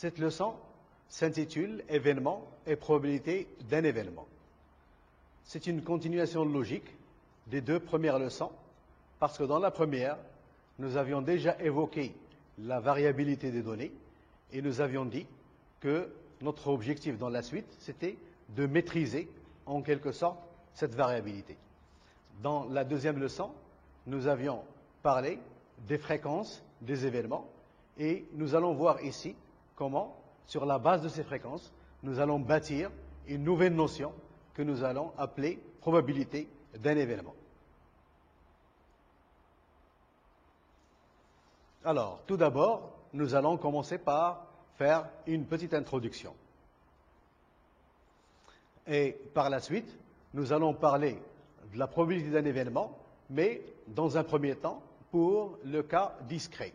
Cette leçon s'intitule « Événements et probabilité d'un événement ». C'est une continuation logique des deux premières leçons, parce que dans la première, nous avions déjà évoqué la variabilité des données et nous avions dit que notre objectif dans la suite, c'était de maîtriser en quelque sorte cette variabilité. Dans la deuxième leçon, nous avions parlé des fréquences des événements et nous allons voir ici comment, sur la base de ces fréquences, nous allons bâtir une nouvelle notion que nous allons appeler probabilité d'un événement. Alors, tout d'abord, nous allons commencer par faire une petite introduction. Et par la suite, nous allons parler de la probabilité d'un événement, mais dans un premier temps, pour le cas discret.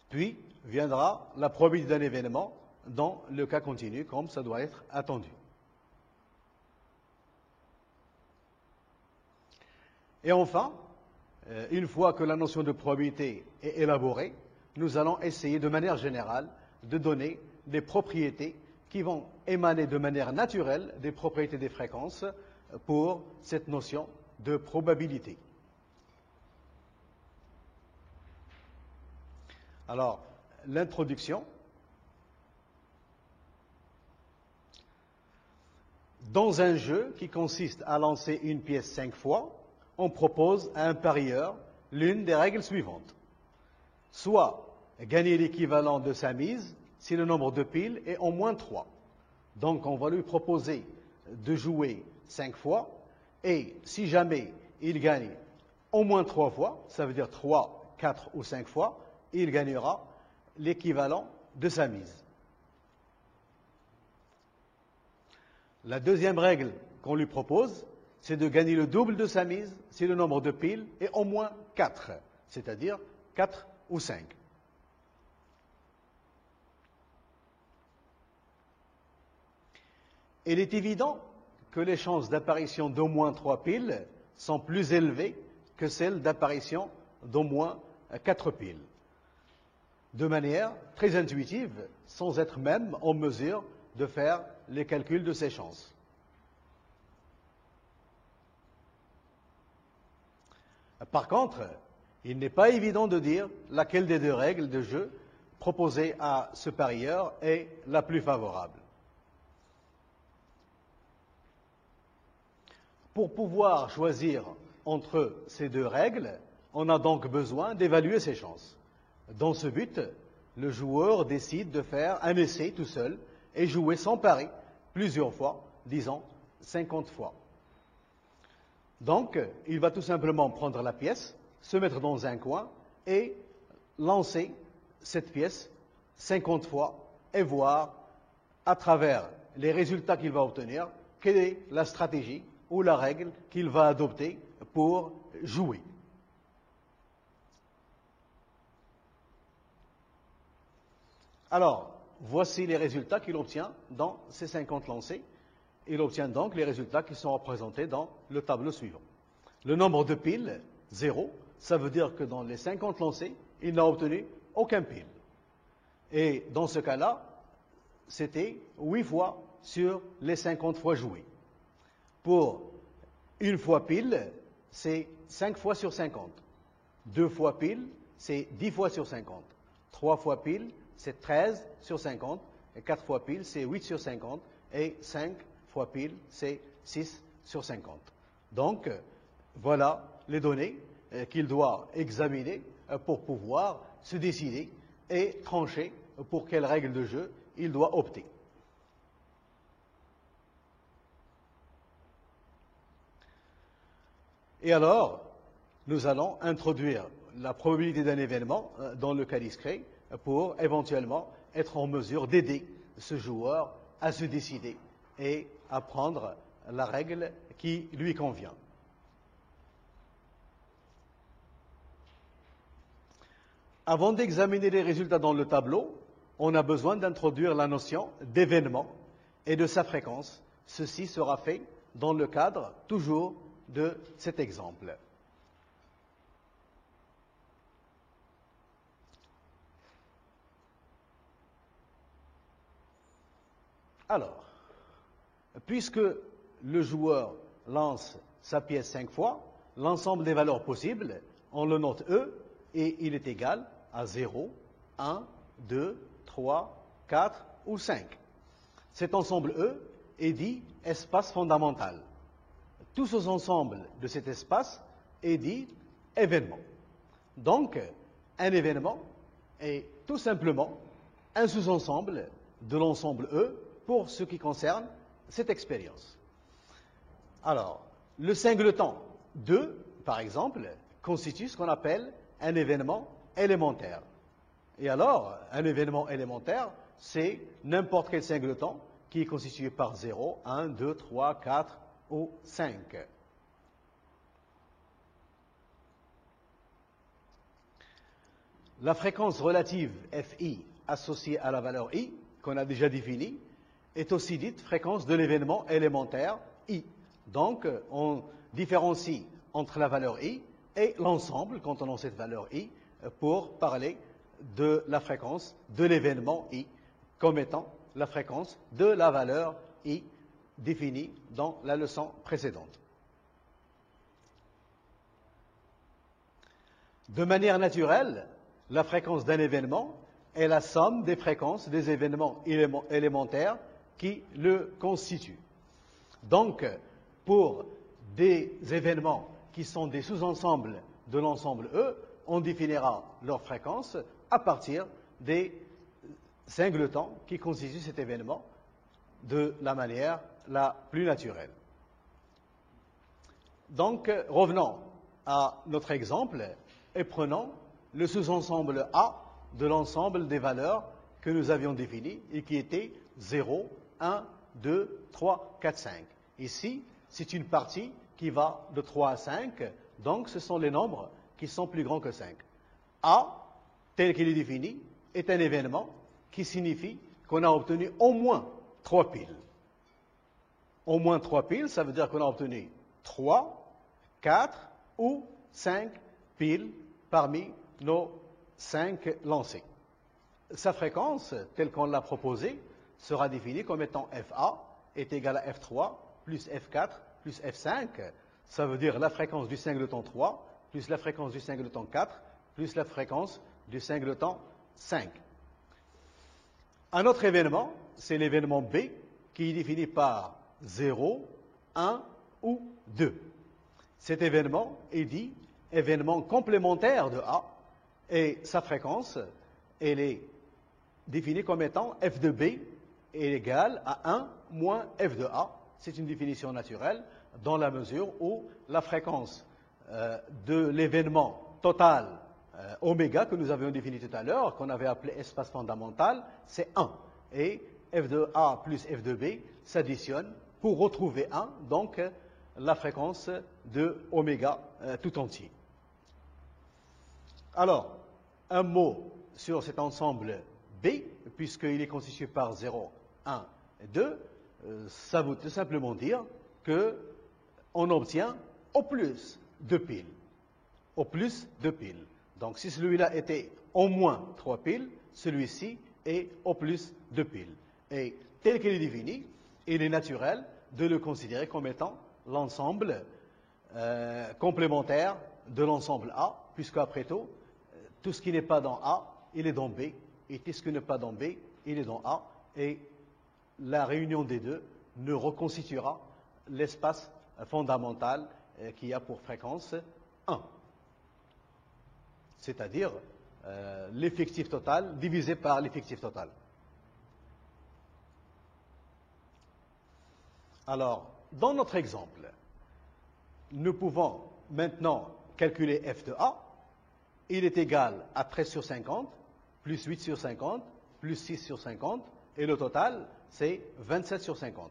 Puis viendra la probabilité d'un événement dans le cas continu, comme ça doit être attendu. Et enfin, une fois que la notion de probabilité est élaborée, nous allons essayer de manière générale de donner des propriétés qui vont émaner de manière naturelle des propriétés des fréquences pour cette notion de probabilité. Alors, l'introduction. Dans un jeu qui consiste à lancer une pièce 5 fois, on propose à un parieur l'une des règles suivantes. Soit gagner l'équivalent de sa mise si le nombre de piles est au moins 3. Donc on va lui proposer de jouer 5 fois et si jamais il gagne au moins 3 fois, ça veut dire 3, 4 ou 5 fois, il gagnera l'équivalent de sa mise. La deuxième règle qu'on lui propose, c'est de gagner le double de sa mise si le nombre de piles est au moins 4, c'est-à-dire 4 ou 5. Il est évident que les chances d'apparition d'au moins 3 piles sont plus élevées que celles d'apparition d'au moins 4 piles. De manière très intuitive, sans être même en mesure de faire les calculs de ces chances. Par contre, il n'est pas évident de dire laquelle des deux règles de jeu proposées à ce parieur est la plus favorable. Pour pouvoir choisir entre ces deux règles, on a donc besoin d'évaluer ses chances. Dans ce but, le joueur décide de faire un essai tout seul et jouer sans pari plusieurs fois, disons 50 fois. Donc, il va tout simplement prendre la pièce, se mettre dans un coin et lancer cette pièce 50 fois et voir, à travers les résultats qu'il va obtenir, quelle est la stratégie ou la règle qu'il va adopter pour jouer. Alors, voici les résultats qu'il obtient dans ces 50 lancés. Il obtient donc les résultats qui sont représentés dans le tableau suivant. Le nombre de piles, 0, ça veut dire que dans les 50 lancés, il n'a obtenu aucun pile. Et dans ce cas-là, c'était 8 fois sur les 50 fois jouées. Pour une fois pile, c'est 5 fois sur 50. 2 fois pile, c'est 10 fois sur 50. 3 fois pile, c'est 13 sur 50. Et 4 fois pile, c'est 8 sur 50. Et 5 fois pile, c'est 6 sur 50. Donc, voilà les données qu'il doit examiner pour pouvoir se décider et trancher pour quelle règle de jeu il doit opter. Et alors, nous allons introduire la probabilité d'un événement dans le cas discret pour éventuellement être en mesure d'aider ce joueur à se décider et à prendre la règle qui lui convient. Avant d'examiner les résultats dans le tableau, on a besoin d'introduire la notion d'événement et de sa fréquence. Ceci sera fait dans le cadre toujours de cet exemple. Alors, puisque le joueur lance sa pièce 5 fois, l'ensemble des valeurs possibles, on le note E, et il est égal à 0, 1, 2, 3, 4 ou 5. Cet ensemble E est dit espace fondamental. Tout ce ensemble de cet espace est dit événement. Donc, un événement est tout simplement un sous-ensemble de l'ensemble E pour ce qui concerne cette expérience. Alors, le singleton 2, par exemple, constitue ce qu'on appelle un événement élémentaire. Et alors, un événement élémentaire, c'est n'importe quel singleton qui est constitué par 0, 1, 2, 3, 4 ou 5. La fréquence relative Fi associée à la valeur I, qu'on a déjà définie, est aussi dite fréquence de l'événement élémentaire I. Donc, on différencie entre la valeur I et l'ensemble, contenant cette valeur I, pour parler de la fréquence de l'événement I, comme étant la fréquence de la valeur I définie dans la leçon précédente. De manière naturelle, la fréquence d'un événement est la somme des fréquences des événements élémentaires qui le constituent. Donc, pour des événements qui sont des sous-ensembles de l'ensemble E, on définira leur fréquence à partir des singletons qui constituent cet événement de la manière la plus naturelle. Donc, revenons à notre exemple et prenons le sous-ensemble A de l'ensemble des valeurs que nous avions définies et qui étaient 0, 1, 2, 3, 4, 5. Ici, c'est une partie qui va de 3 à 5, donc ce sont les nombres qui sont plus grands que 5. A, tel qu'il est défini, est un événement qui signifie qu'on a obtenu au moins 3 piles. Au moins 3 piles, ça veut dire qu'on a obtenu 3, 4 ou 5 piles parmi nos 5 lancés. Sa fréquence, telle qu'on l'a proposée, sera définie comme étant FA est égal à F3 plus F4 plus F5. Ça veut dire la fréquence du singleton 3 plus la fréquence du singleton 4 plus la fréquence du singleton 5. Un autre événement, c'est l'événement B, qui est défini par 0, 1 ou 2. Cet événement est dit événement complémentaire de A, et sa fréquence, elle est définie comme étant f de B est égal à 1 moins f de A. C'est une définition naturelle dans la mesure où la fréquence de l'événement total oméga que nous avions défini tout à l'heure, qu'on avait appelé espace fondamental, c'est 1. Et f de A plus f de B s'additionne pour retrouver 1, donc la fréquence de oméga tout entier. Alors, un mot sur cet ensemble B, puisqu'il est constitué par 0, 1 et 2, ça veut tout simplement dire qu'on obtient au plus 2 piles. Au plus 2 piles. Donc, si celui-là était au moins 3 piles, celui-ci est au plus 2 piles. Et tel qu'il est défini, il est naturel de le considérer comme étant l'ensemble complémentaire de l'ensemble A, puisque après tout ce qui n'est pas dans A, il est dans B, et tout ce qui n'est pas dans B, il est dans A, et la réunion des deux ne reconstituera l'espace fondamental qui a pour fréquence 1. C'est-à-dire l'effectif total divisé par l'effectif total. Alors, dans notre exemple, nous pouvons maintenant calculer f de A. Il est égal à 13 sur 50, plus 8 sur 50, plus 6 sur 50, et le total, c'est 27 sur 50.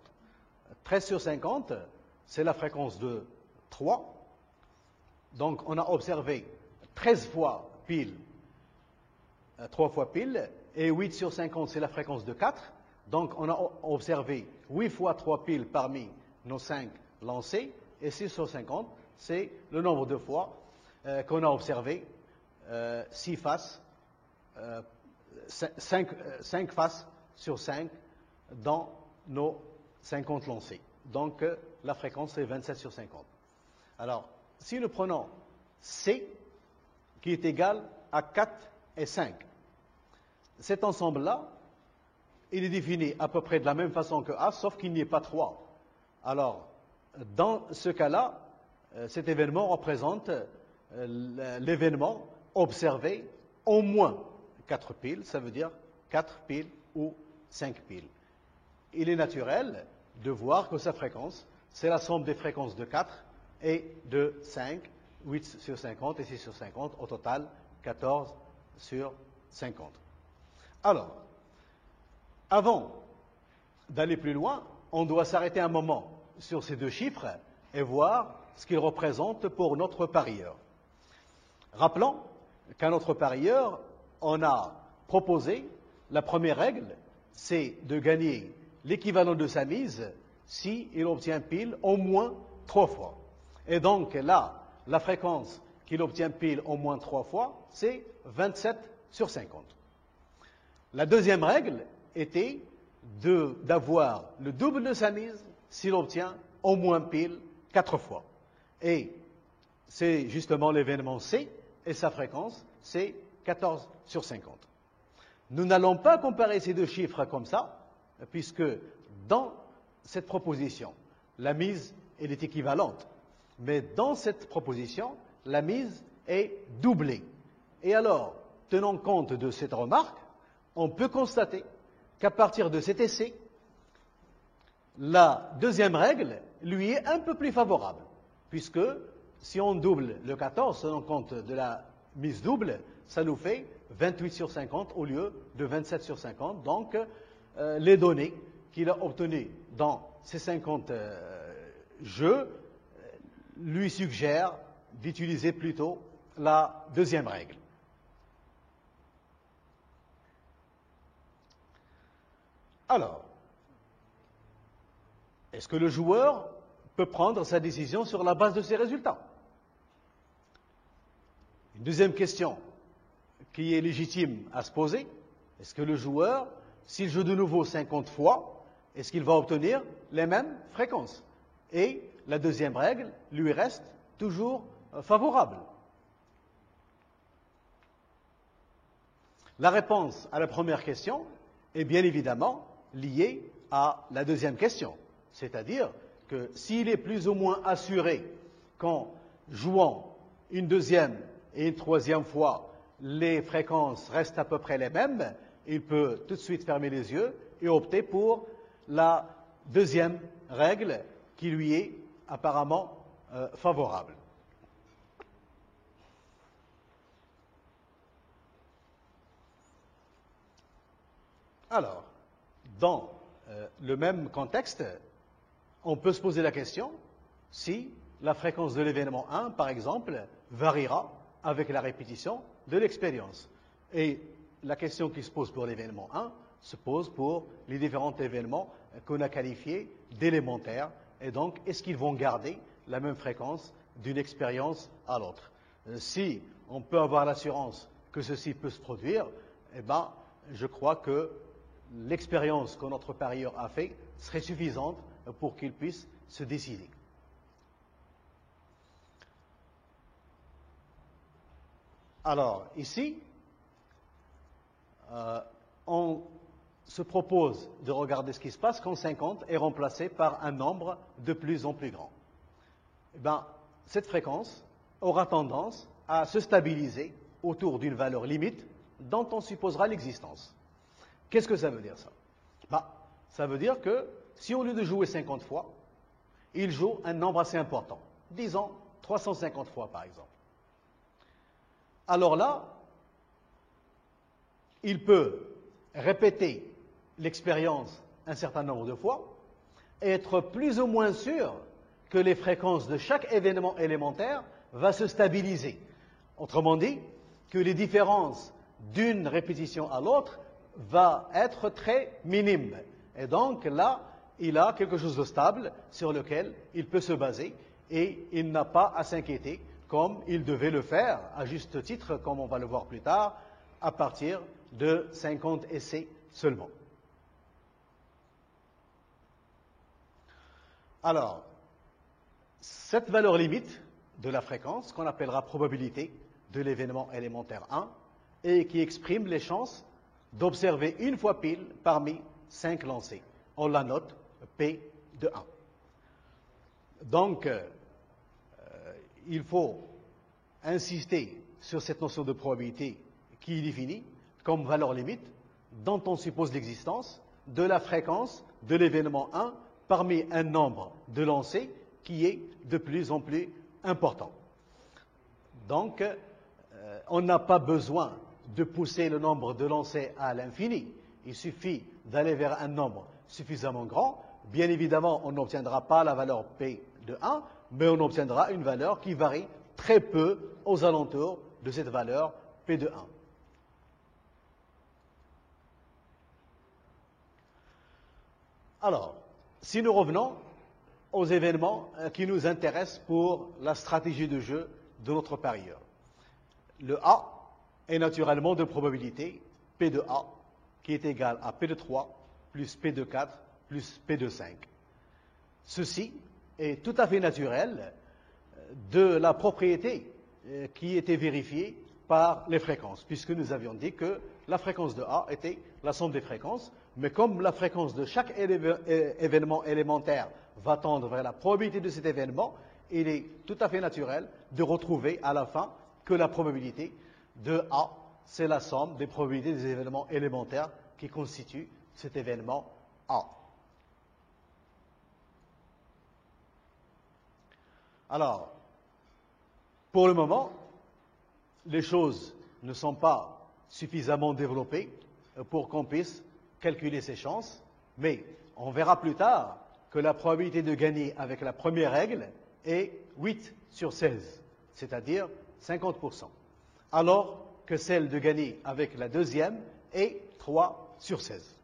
13 sur 50, c'est la fréquence de 3. Donc, on a observé 13 fois pile, 3 fois pile, et 8 sur 50, c'est la fréquence de 4. Donc, on a observé 8 fois 3 piles parmi nos 5 lancés, et 6 sur 50, c'est le nombre de fois qu'on a observé 6 faces, 5 faces sur 5 dans nos 50 lancés. Donc, la fréquence est 27 sur 50. Alors, si nous prenons C, qui est égal à 4 et 5, cet ensemble-là, il est défini à peu près de la même façon que A, sauf qu'il n'y ait pas 3. Alors, dans ce cas-là, cet événement représente l'événement observé au moins 4 piles, ça veut dire 4 piles ou 5 piles. Il est naturel de voir que sa fréquence, c'est la somme des fréquences de 4 et de 5, 8 sur 50 et 6 sur 50, au total 14 sur 50. Alors, avant d'aller plus loin, on doit s'arrêter un moment sur ces deux chiffres et voir ce qu'ils représentent pour notre parieur. Rappelons qu'à notre parieur, on a proposé, la première règle, c'est de gagner l'équivalent de sa mise si il obtient pile au moins 3 fois. Et donc là, la fréquence qu'il obtient pile au moins 3 fois, c'est 27 sur 50. La deuxième règle était d'avoir le double de sa mise s'il obtient au moins pile 4 fois. Et c'est justement l'événement C, et sa fréquence, c'est 14 sur 50. Nous n'allons pas comparer ces deux chiffres comme ça, puisque dans cette proposition, la mise, elle est équivalente. Mais dans cette proposition, la mise est doublée. Et alors, tenant compte de cette remarque, on peut constater qu'à partir de cet essai, la deuxième règle lui est un peu plus favorable, puisque si on double le 14, tenant compte de la mise double, ça nous fait 28 sur 50 au lieu de 27 sur 50. Donc, les données qu'il a obtenues dans ces 50 jeux lui suggèrent d'utiliser plutôt la deuxième règle. Alors, est-ce que le joueur peut prendre sa décision sur la base de ces résultats? Une deuxième question qui est légitime à se poser, est-ce que le joueur, s'il joue de nouveau 50 fois, est-ce qu'il va obtenir les mêmes fréquences? Et la deuxième règle lui reste toujours favorable. La réponse à la première question est bien évidemment liée à la deuxième question. C'est-à-dire que s'il est plus ou moins assuré qu'en jouant une deuxième et une troisième fois, les fréquences restent à peu près les mêmes, il peut tout de suite fermer les yeux et opter pour la deuxième règle qui lui est apparemment favorable. Alors, dans le même contexte, on peut se poser la question si la fréquence de l'événement 1, par exemple, variera avec la répétition de l'expérience. Et la question qui se pose pour l'événement 1 se pose pour les différents événements qu'on a qualifiés d'élémentaires. Et donc, est-ce qu'ils vont garder la même fréquence d'une expérience à l'autre? Si on peut avoir l'assurance que ceci peut se produire, eh bien, je crois que l'expérience que notre parieur a fait serait suffisante pour qu'il puisse se décider. Alors, ici, on se propose de regarder ce qui se passe quand 50 est remplacé par un nombre de plus en plus grand. Eh bien, cette fréquence aura tendance à se stabiliser autour d'une valeur limite dont on supposera l'existence. Qu'est-ce que ça veut dire, ça? Ça veut dire que si au lieu de jouer 50 fois, il joue un nombre assez important, disons 350 fois par exemple. Alors là, il peut répéter l'expérience un certain nombre de fois et être plus ou moins sûr que les fréquences de chaque événement élémentaire va se stabiliser. Autrement dit, que les différences d'une répétition à l'autre va être très minime. Et donc là, il a quelque chose de stable sur lequel il peut se baser et il n'a pas à s'inquiéter comme il devait le faire, à juste titre, comme on va le voir plus tard, à partir de 50 essais seulement. Alors, cette valeur limite de la fréquence, qu'on appellera probabilité de l'événement élémentaire 1, et qui exprime les chances d'observer une fois pile parmi 5 lancers. On la note P de 1. Donc, il faut insister sur cette notion de probabilité qui est définie comme valeur limite dont on suppose l'existence de la fréquence de l'événement 1 parmi un nombre de lancers qui est de plus en plus important. Donc, on n'a pas besoin de pousser le nombre de lancers à l'infini. Il suffit d'aller vers un nombre suffisamment grand. Bien évidemment, on n'obtiendra pas la valeur P de 1, mais on obtiendra une valeur qui varie très peu aux alentours de cette valeur P de 1. Alors, si nous revenons aux événements qui nous intéressent pour la stratégie de jeu de notre parieur. Le A est naturellement de probabilité P de A, qui est égal à P de 3 plus P de 4 plus P de 5. Ceci est tout à fait naturel de la propriété qui était vérifiée par les fréquences, puisque nous avions dit que la fréquence de A était la somme des fréquences, mais comme la fréquence de chaque événement élémentaire va tendre vers la probabilité de cet événement, il est tout à fait naturel de retrouver à la fin que la probabilité de A, c'est la somme des probabilités des événements élémentaires qui constituent cet événement A. Alors, pour le moment, les choses ne sont pas suffisamment développées pour qu'on puisse calculer ces chances, mais on verra plus tard que la probabilité de gagner avec la première règle est 8 sur 16, c'est-à-dire 50%, alors que celle de gagner avec la deuxième est 3 sur 16.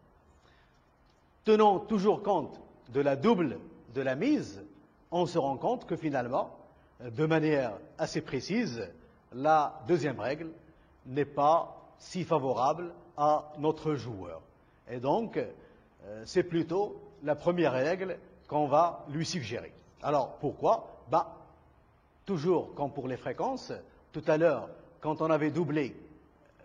Tenant toujours compte de la double de la mise, on se rend compte que finalement, de manière assez précise, la deuxième règle n'est pas si favorable à notre joueur. Et donc, c'est plutôt la première règle qu'on va lui suggérer. Alors, pourquoi? Toujours comme pour les fréquences, tout à l'heure, quand on avait doublé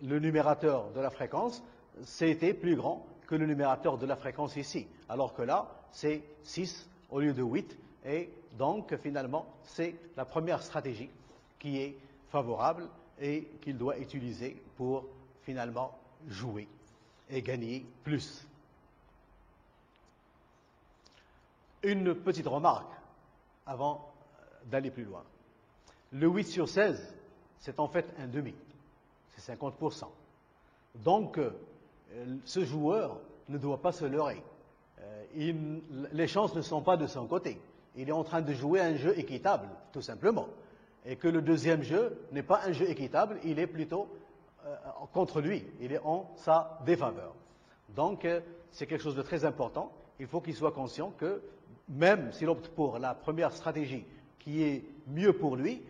le numérateur de la fréquence, c'était plus grand que le numérateur de la fréquence ici. Alors que là, c'est 6 au lieu de 8. Et donc, finalement, c'est la première stratégie qui est favorable et qu'il doit utiliser pour, finalement, jouer et gagner plus. Une petite remarque avant d'aller plus loin. Le 8 sur 16, c'est en fait un demi. C'est 50%. Donc, ce joueur ne doit pas se leurrer. Les chances ne sont pas de son côté. Il est en train de jouer un jeu équitable, tout simplement. Et que le deuxième jeu n'est pas un jeu équitable, il est plutôt contre lui. Il est en sa défaveur. Donc, c'est quelque chose de très important. Il faut qu'il soit conscient que même s'il opte pour la première stratégie qui est mieux pour lui,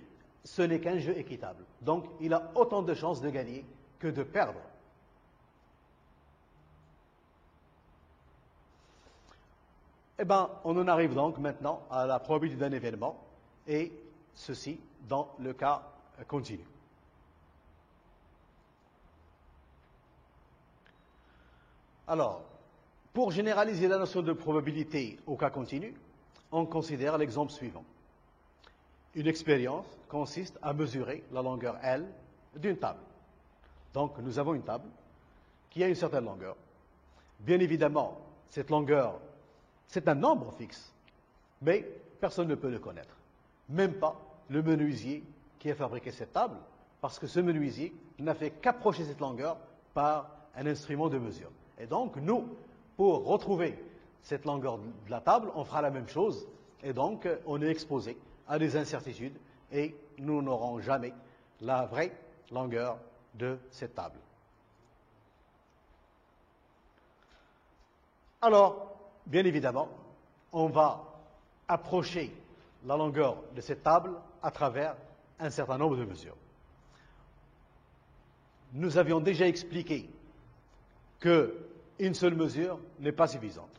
ce n'est qu'un jeu équitable. Donc, il a autant de chances de gagner que de perdre. Eh bien, on en arrive donc maintenant à la probabilité d'un événement, et ceci dans le cas continu. Alors, pour généraliser la notion de probabilité au cas continu, on considère l'exemple suivant. Une expérience consiste à mesurer la longueur L d'une table. Donc, nous avons une table qui a une certaine longueur. Bien évidemment, cette longueur, c'est un nombre fixe, mais personne ne peut le connaître. Même pas le menuisier qui a fabriqué cette table, parce que ce menuisier n'a fait qu'approcher cette longueur par un instrument de mesure. Et donc, nous, pour retrouver cette longueur de la table, on fera la même chose, et donc on est exposé à des incertitudes, et nous n'aurons jamais la vraie longueur de cette table. Alors, bien évidemment, on va approcher la longueur de cette table à travers un certain nombre de mesures. Nous avions déjà expliqué qu'une seule mesure n'est pas suffisante.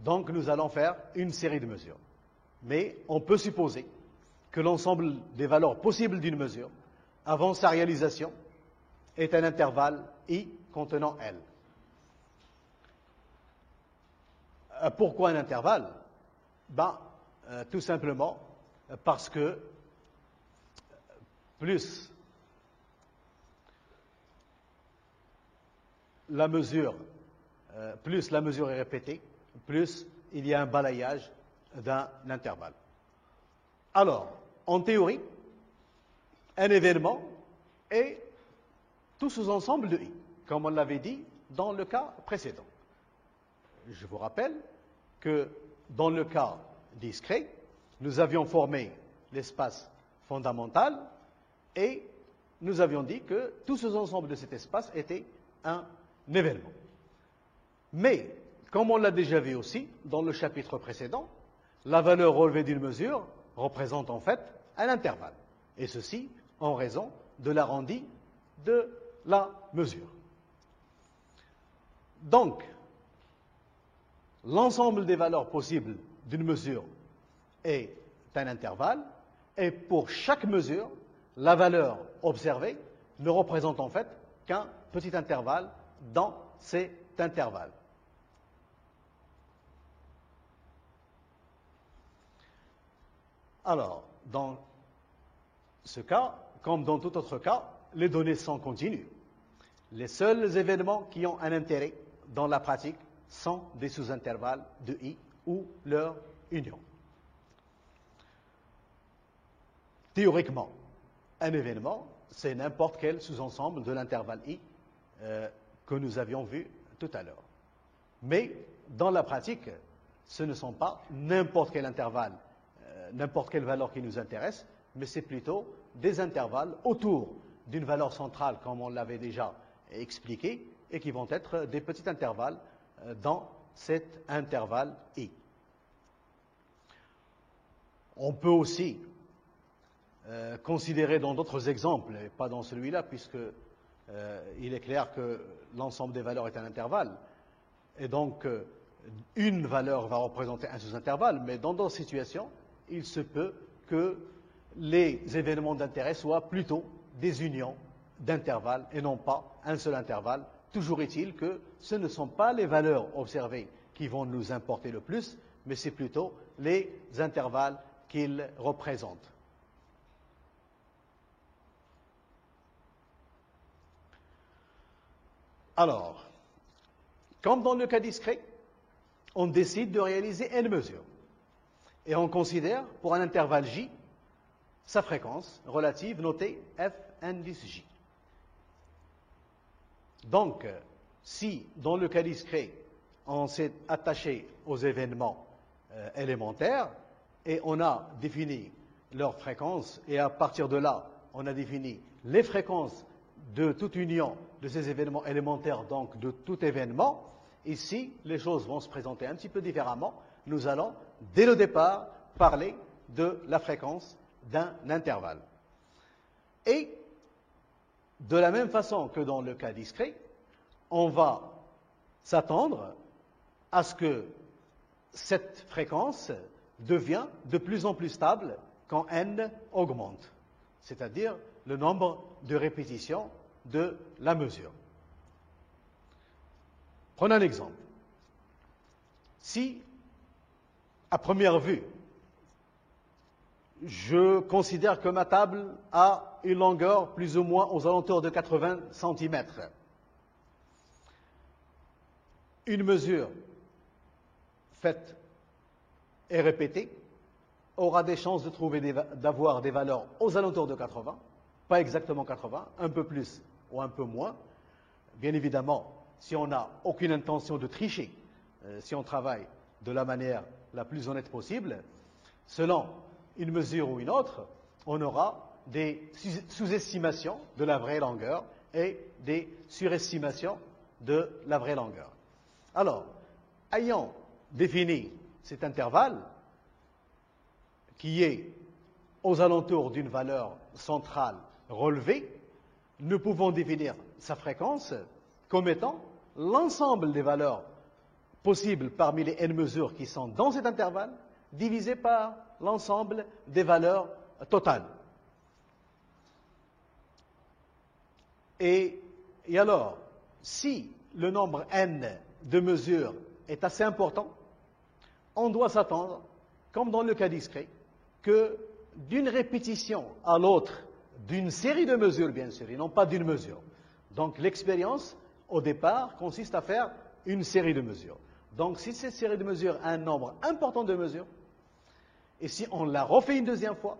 Donc nous allons faire une série de mesures. Mais on peut supposer que l'ensemble des valeurs possibles d'une mesure, avant sa réalisation, est un intervalle I contenant L. Pourquoi un intervalle? Tout simplement parce que plus la mesure est répétée, plus il y a un balayage d'un intervalle. Alors, en théorie, un événement est tout sous-ensemble de I, comme on l'avait dit dans le cas précédent. Je vous rappelle que dans le cas discret, nous avions formé l'espace fondamental et nous avions dit que tout sous-ensemble de cet espace était un événement. Mais, comme on l'a déjà vu aussi dans le chapitre précédent, la valeur relevée d'une mesure représente en fait un intervalle, et ceci en raison de l'arrondi de la mesure. Donc, l'ensemble des valeurs possibles d'une mesure est un intervalle, et pour chaque mesure, la valeur observée ne représente en fait qu'un petit intervalle dans cet intervalle. Alors, dans ce cas, comme dans tout autre cas, les données sont continues. Les seuls événements qui ont un intérêt dans la pratique sont des sous-intervalles de I ou leur union. Théoriquement, un événement, c'est n'importe quel sous-ensemble de l'intervalle I que nous avions vu tout à l'heure. Mais dans la pratique, ce ne sont pas n'importe quel intervalle, n'importe quelle valeur qui nous intéresse, mais c'est plutôt des intervalles autour d'une valeur centrale, comme on l'avait déjà expliqué, et qui vont être des petits intervalles dans cet intervalle I. On peut aussi considérer dans d'autres exemples, et pas dans celui-là, puisque il est clair que l'ensemble des valeurs est un intervalle, et donc une valeur va représenter un sous-intervalle, mais dans d'autres situations, il se peut que les événements d'intérêt soient plutôt des unions d'intervalles et non pas un seul intervalle. Toujours est-il que ce ne sont pas les valeurs observées qui vont nous importer le plus, mais c'est plutôt les intervalles qu'ils représentent. Alors, comme dans le cas discret, on décide de réaliser n mesures. Et on considère, pour un intervalle J, sa fréquence relative notée f indice J. Donc, si, dans le cas discret, on s'est attaché aux événements élémentaires, et on a défini leur fréquence, et à partir de là, on a défini les fréquences de toute union de ces événements élémentaires, donc de tout événement, ici, les choses vont se présenter un petit peu différemment. Nous allons, dès le départ, parler de la fréquence d'un intervalle. Et, de la même façon que dans le cas discret, on va s'attendre à ce que cette fréquence devient de plus en plus stable quand n augmente, c'est-à-dire le nombre de répétitions de la mesure. Prenons un exemple. Si, à première vue, je considère que ma table a une longueur plus ou moins aux alentours de 80 cm, une mesure faite et répétée aura des chances de trouver d'avoir des valeurs aux alentours de 80, pas exactement 80, un peu plus ou un peu moins. Bien évidemment, si on n'a aucune intention de tricher, si on travaille de la manière la plus honnête possible, selon une mesure ou une autre, on aura des sous-estimations de la vraie longueur et des surestimations de la vraie longueur. Alors, ayant défini cet intervalle, qui est aux alentours d'une valeur centrale relevée, nous pouvons définir sa fréquence comme étant l'ensemble des valeurs possibles parmi les n mesures qui sont dans cet intervalle, divisé par l'ensemble des valeurs totales. Et alors, si le nombre n de mesures est assez important, on doit s'attendre, comme dans le cas discret, que d'une répétition à l'autre, d'une série de mesures, bien sûr, et non pas d'une mesure. Donc l'expérience, au départ, consiste à faire une série de mesures. Donc si cette série de mesures a un nombre important de mesures, et si on la refait une deuxième fois,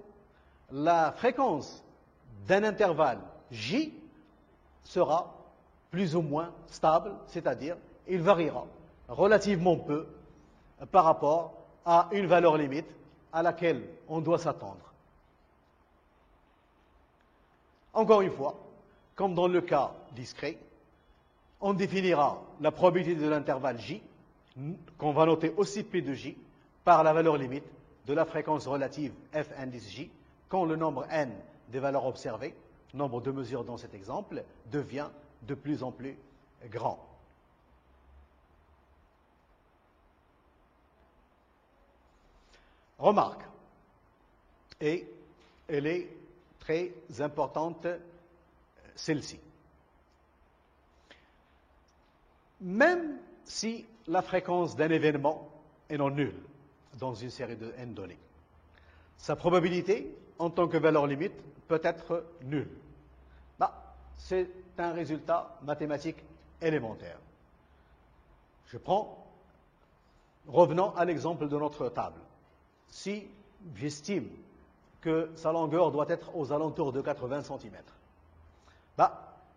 la fréquence d'un intervalle J sera plus ou moins stable, c'est-à-dire il variera relativement peu par rapport à une valeur limite à laquelle on doit s'attendre. Encore une fois, comme dans le cas discret, on définira la probabilité de l'intervalle J, qu'on va noter aussi P de J, par la valeur limite de la fréquence relative f indice J, quand le nombre n des valeurs observées, nombre de mesures dans cet exemple, devient de plus en plus grand. Remarque, et elle est très importante, celle-ci. Même si la fréquence d'un événement est non nulle dans une série de n données, sa probabilité, en tant que valeur limite, peut être nulle. C'est un résultat mathématique élémentaire. Revenons à l'exemple de notre table. Si j'estime que sa longueur doit être aux alentours de 80 cm,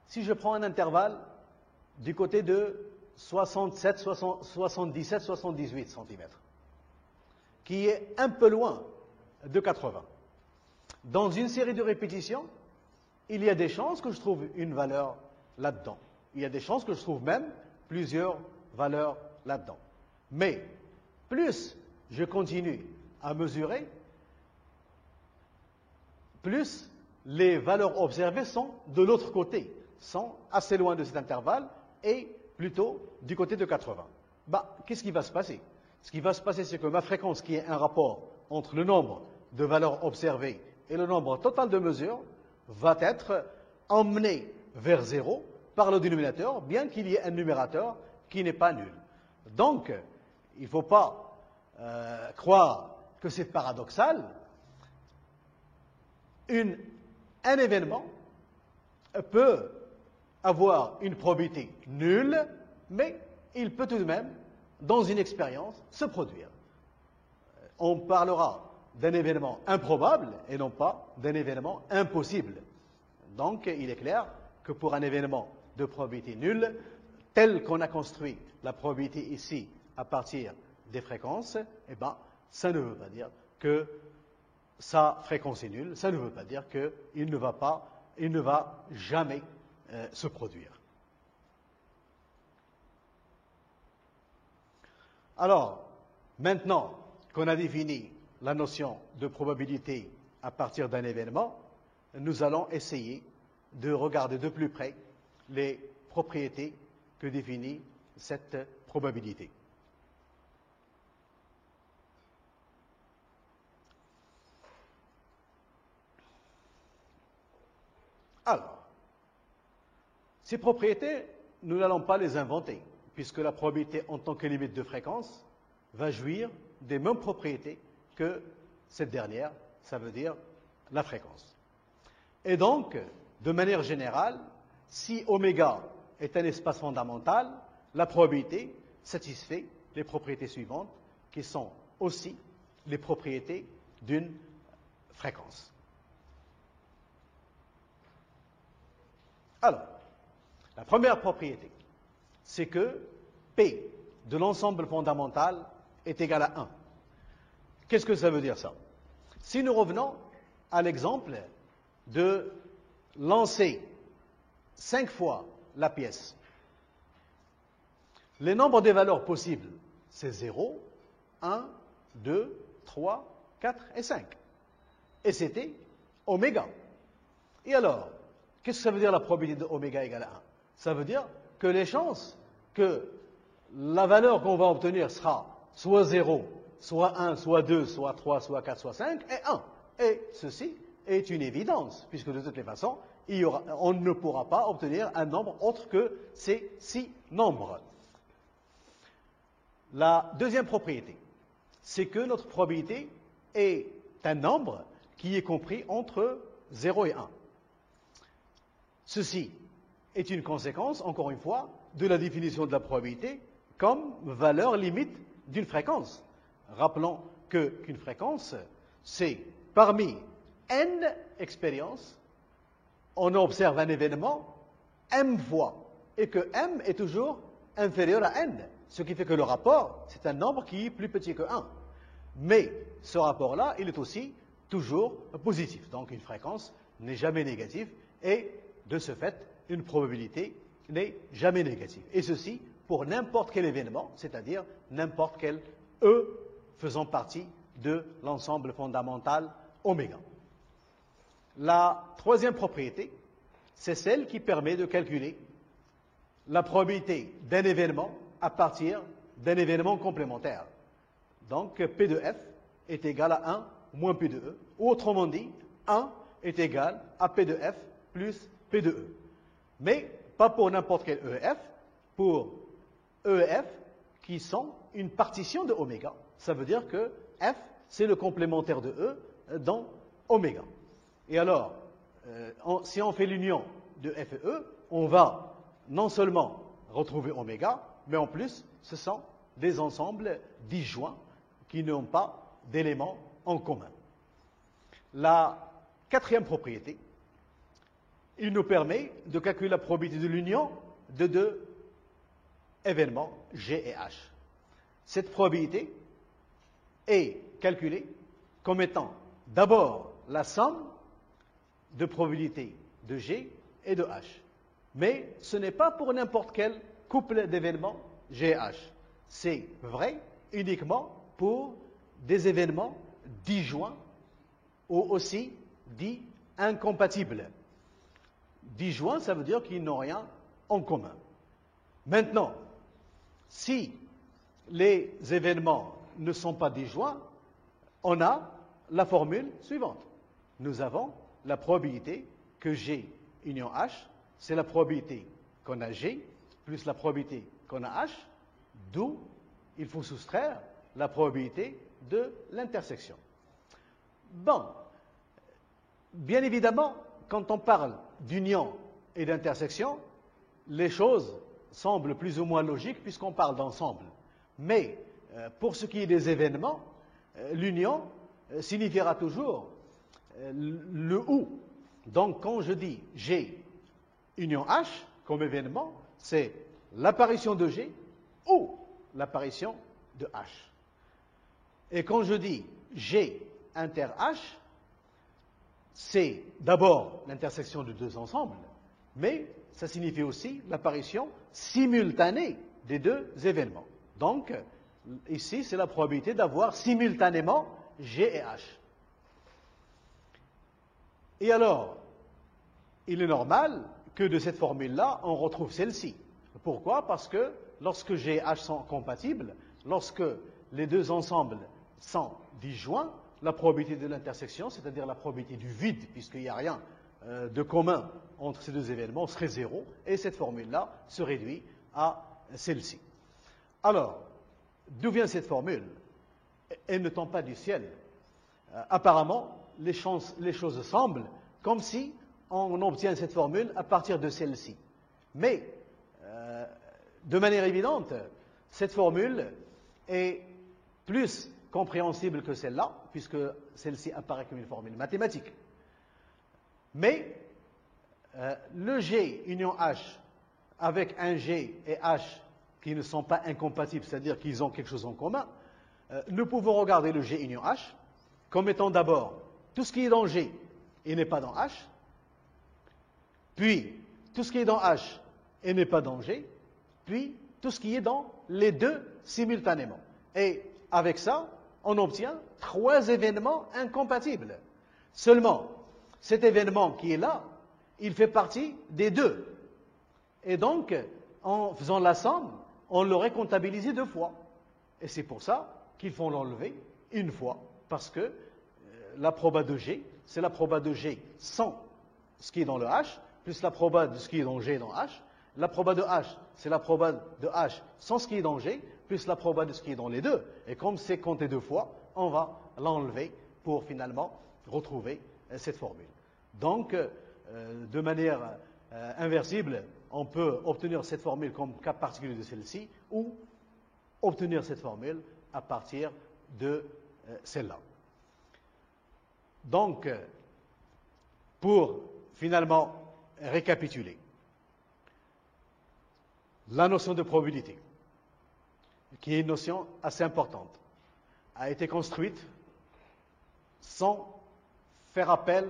si je prends un intervalle du côté de 77, 77, 78 cm, qui est un peu loin de 80, dans une série de répétitions, il y a des chances que je trouve une valeur là-dedans. Il y a des chances que je trouve même plusieurs valeurs là-dedans. Mais plus je continue à mesurer, plus les valeurs observées sont de l'autre côté, sont assez loin de cet intervalle et plutôt du côté de 80. Qu'est-ce qui va se passer? Ce qui va se passer, c'est que ma fréquence, qui est un rapport entre le nombre de valeurs observées et le nombre total de mesures, va être emmenée vers 0 par le dénominateur, bien qu'il y ait un numérateur qui n'est pas nul. Donc, il ne faut pas croire que c'est paradoxal. Un événement peut avoir une probabilité nulle, mais il peut tout de même, dans une expérience, se produire. On parlera d'un événement improbable et non pas d'un événement impossible. Donc, il est clair que pour un événement de probabilité nulle, tel qu'on a construit la probabilité ici à partir des fréquences, ça ne veut pas dire que sa fréquence est nulle, ça ne veut pas dire qu'il ne va jamais se produire. Alors, maintenant qu'on a défini la notion de probabilité à partir d'un événement, nous allons essayer de regarder de plus près les propriétés que définit cette probabilité. Alors, ces propriétés, nous n'allons pas les inventer, puisque la probabilité en tant que limite de fréquence va jouir des mêmes propriétés que cette dernière, ça veut dire la fréquence. Et donc, de manière générale, si oméga est un espace fondamental, la probabilité satisfait les propriétés suivantes, qui sont aussi les propriétés d'une fréquence. Alors, la première propriété, c'est que P de l'ensemble fondamental est égal à 1. Qu'est-ce que ça veut dire, ça? Si nous revenons à l'exemple de lancer 5 fois la pièce, les nombres des valeurs possibles, c'est 0, 1, 2, 3, 4 et 5. Et c'était oméga. Et alors, qu'est-ce que ça veut dire la probabilité de oméga égale à 1? Ça veut dire que les chances que la valeur qu'on va obtenir sera soit 0, soit 1, soit 2, soit 3, soit 4, soit 5, et 1. Et ceci est une évidence, puisque de toutes les façons, on ne pourra pas obtenir un nombre autre que ces 6 nombres. La deuxième propriété, c'est que notre probabilité est un nombre qui est compris entre 0 et 1. Ceci est une conséquence, encore une fois, de la définition de la probabilité comme valeur limite d'une fréquence. Rappelons qu'une fréquence, c'est parmi n expériences, on observe un événement m fois, et que m est toujours inférieur à n, ce qui fait que le rapport, c'est un nombre qui est plus petit que 1. Mais ce rapport-là, il est aussi toujours positif. Donc une fréquence n'est jamais négative, et de ce fait, une probabilité n'est jamais négative. Et ceci pour n'importe quel événement, c'est-à-dire n'importe quel E faisant partie de l'ensemble fondamental oméga. La troisième propriété, c'est celle qui permet de calculer la probabilité d'un événement à partir d'un événement complémentaire. Donc P de F est égal à 1 moins P de E. Ou autrement dit, 1 est égal à P de F plus P de E. Mais pas pour n'importe quel EF, pour EF qui sont une partition de oméga. Ça veut dire que F, c'est le complémentaire de E dans oméga. Et alors, si on fait l'union de F et E, on va non seulement retrouver oméga, mais en plus, ce sont des ensembles disjoints qui n'ont pas d'éléments en commun. La quatrième propriété, il nous permet de calculer la probabilité de l'union de deux événements G et H. Cette probabilité est calculée comme étant d'abord la somme de probabilités de G et de H. Mais ce n'est pas pour n'importe quel couple d'événements G et H. C'est vrai uniquement pour des événements disjoints ou aussi dits incompatibles. Disjoints, ça veut dire qu'ils n'ont rien en commun. Maintenant, si les événements ne sont pas disjoints, on a la formule suivante. Nous avons la probabilité que G union H, c'est la probabilité qu'on a G plus la probabilité qu'on a H, d'où il faut soustraire la probabilité de l'intersection. Bon, bien évidemment, quand on parle d'union et d'intersection, les choses semblent plus ou moins logiques puisqu'on parle d'ensemble. Mais pour ce qui est des événements, l'union signifiera toujours le ou. Donc quand je dis G union H comme événement, c'est l'apparition de G ou l'apparition de H. Et quand je dis G inter H, c'est d'abord l'intersection de deux ensembles, mais ça signifie aussi l'apparition simultanée des deux événements. Donc, ici, c'est la probabilité d'avoir simultanément G et H. Et alors, il est normal que de cette formule-là, on retrouve celle-ci. Pourquoi? Parce que lorsque G et H sont compatibles, lorsque les deux ensembles sont disjoints, la probabilité de l'intersection, c'est-à-dire la probabilité du vide, puisqu'il n'y a rien de commun entre ces deux événements, serait 0, et cette formule-là se réduit à celle-ci. Alors, d'où vient cette formule? Elle ne tombe pas du ciel. Apparemment, les choses semblent comme si on obtient cette formule à partir de celle-ci. Mais, de manière évidente, cette formule est plus compréhensible que celle-là, puisque celle-ci apparaît comme une formule mathématique. Mais le G union H avec un G et H qui ne sont pas incompatibles, c'est-à-dire qu'ils ont quelque chose en commun, nous pouvons regarder le G union H comme étant d'abord tout ce qui est dans G et n'est pas dans H, puis tout ce qui est dans H et n'est pas dans G, puis tout ce qui est dans les deux simultanément. Et avec ça, on obtient 3 événements incompatibles. Seulement, cet événement qui est là, il fait partie des deux. Et donc, en faisant la somme, on l'aurait comptabilisé 2 fois. Et c'est pour ça qu'il faut l'enlever une fois, parce que la proba de G, c'est la proba de G sans ce qui est dans le H, plus la proba de ce qui est dans G dans H. La proba de H, c'est la proba de H sans ce qui est dans G, plus la proba de ce qui est dans les deux. Et comme c'est compté 2 fois, on va l'enlever pour finalement retrouver cette formule. Donc, de manière inversible, on peut obtenir cette formule comme cas particulier de celle-ci, ou obtenir cette formule à partir de celle-là. Donc, pour finalement récapituler, la notion de probabilité, qui est une notion assez importante, a été construite sans faire appel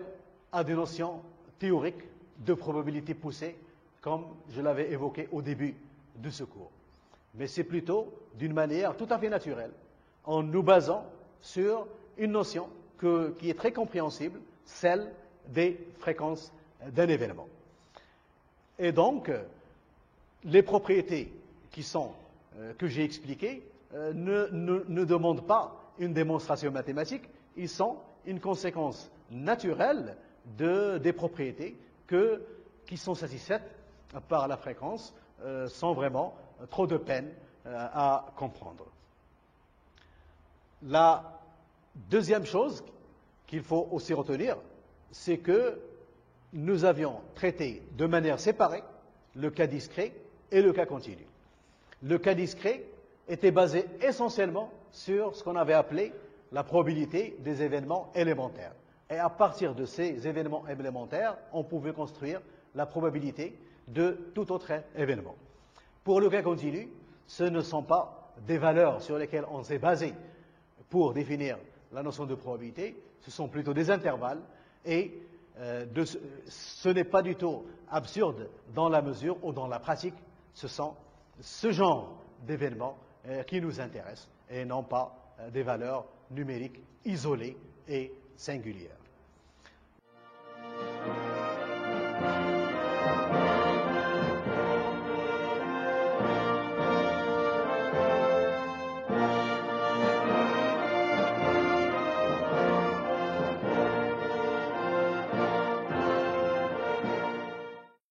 à des notions théoriques de probabilité poussée, comme je l'avais évoqué au début de ce cours. Mais c'est plutôt d'une manière tout à fait naturelle, en nous basant sur une notion qui est très compréhensible, celle des fréquences d'un événement. Et donc, les propriétés que j'ai expliquées ne demandent pas une démonstration mathématique, ils sont une conséquence naturelle des propriétés qui sont satisfaites par la fréquence sans vraiment trop de peine à comprendre. La deuxième chose qu'il faut aussi retenir, c'est que nous avions traité de manière séparée le cas discret et le cas continu. Le cas discret était basé essentiellement sur ce qu'on avait appelé la probabilité des événements élémentaires. Et à partir de ces événements élémentaires, on pouvait construire la probabilité de tout autre événement. Pour le cas continu, ce ne sont pas des valeurs sur lesquelles on s'est basé pour définir la notion de probabilité, ce sont plutôt des intervalles, et ce n'est pas du tout absurde dans la mesure où dans la pratique, ce sont ce genre d'événements qui nous intéressent et non pas des valeurs numériques isolées et singulières.